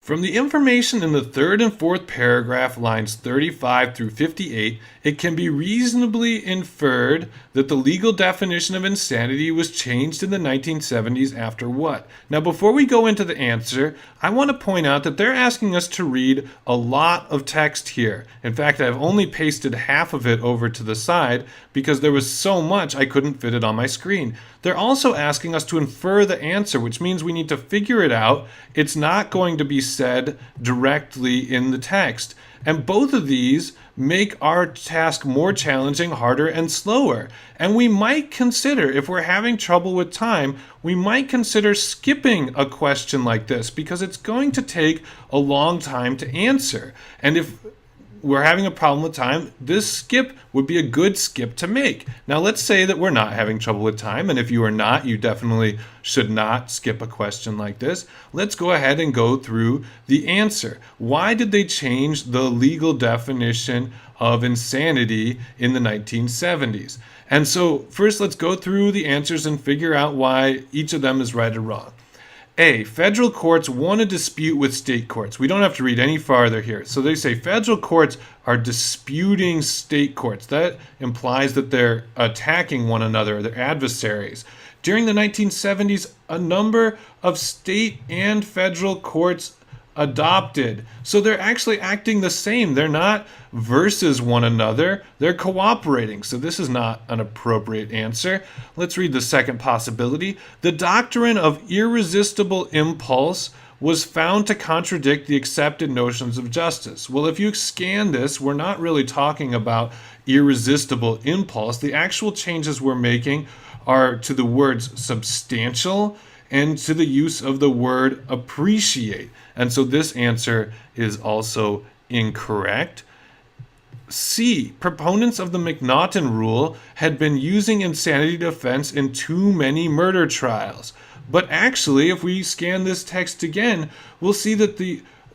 From the information in the third and fourth paragraph, lines 35 through 58, it can be reasonably inferred that the legal definition of insanity was changed in the 1970s after what? Now, before we go into the answer, I want to point out that they're asking us to read a lot of text here. In fact, I've only pasted half of it over to the side because there was so much I couldn't fit it on my screen. They're also asking us to infer the answer, which means we need to figure it out. It's not going to be said directly in the text. And both of these make our task more challenging, harder, and slower. And we might consider, if we're having trouble with time, we might consider skipping a question like this because it's going to take a long time to answer. And if we're having a problem with time, this skip would be a good skip to make. Now, let's say that we're not having trouble with time, and if you are not, you definitely should not skip a question like this. Let's go ahead and go through the answer. Why did they change the legal definition of insanity in the 1970s? And so, first, let's go through the answers and figure out why each of them is right or wrong. A, federal courts won a dispute with state courts. We don't have to read any farther here. So they say federal courts are disputing state courts. That implies that they're attacking one another, their adversaries. During the 1970s, a number of state and federal courts adopted. So they're actually acting the same. They're not versus one another. They're cooperating. So this is not an appropriate answer. Let's read the second possibility. The doctrine of irresistible impulse was found to contradict the accepted notions of justice. Well, if you scan this, we're not really talking about irresistible impulse. The actual changes we're making are to the words substantial and to the use of the word appreciate. And so this answer is also incorrect. C, proponents of the McNaghten Rule had been using insanity defense in too many murder trials. But actually, if we scan this text again, we'll see that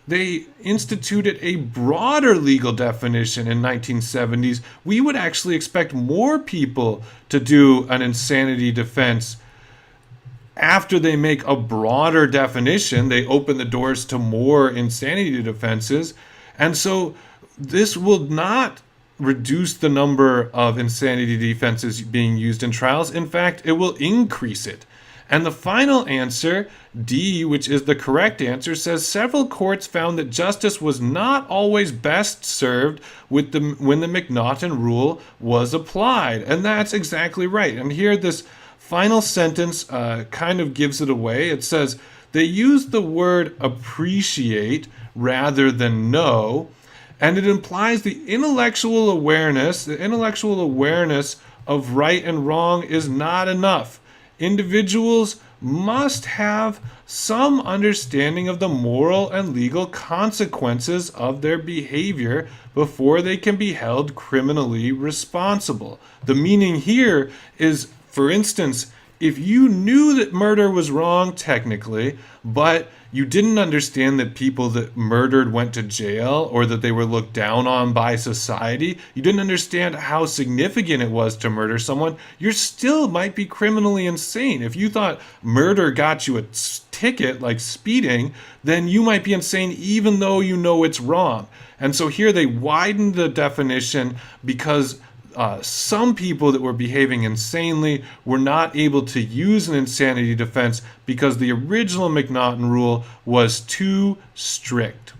they instituted a broader legal definition in 1970s. We would actually expect more people to do an insanity defense. After they make a broader definition, they open the doors to more insanity defenses. And so this will not reduce the number of insanity defenses being used in trials. In fact, it will increase it. And the final answer, D, which is the correct answer, says several courts found that justice was not always best served when the McNaghten Rule was applied. And that's exactly right. And here this final sentence kind of gives it away. It says they used the word appreciate rather than know, and it implies the intellectual awareness of right and wrong is not enough. Individuals must have some understanding of the moral and legal consequences of their behavior before they can be held criminally responsible. The meaning here is, for instance, if you knew that murder was wrong technically, but you didn't understand that people that murdered went to jail or that they were looked down on by society, you didn't understand how significant it was to murder someone, you still might be criminally insane. If you thought murder got you a ticket like speeding, then you might be insane even though you know it's wrong. And so here they widened the definition because some people that were behaving insanely were not able to use an insanity defense because the original McNaghten Rule was too strict.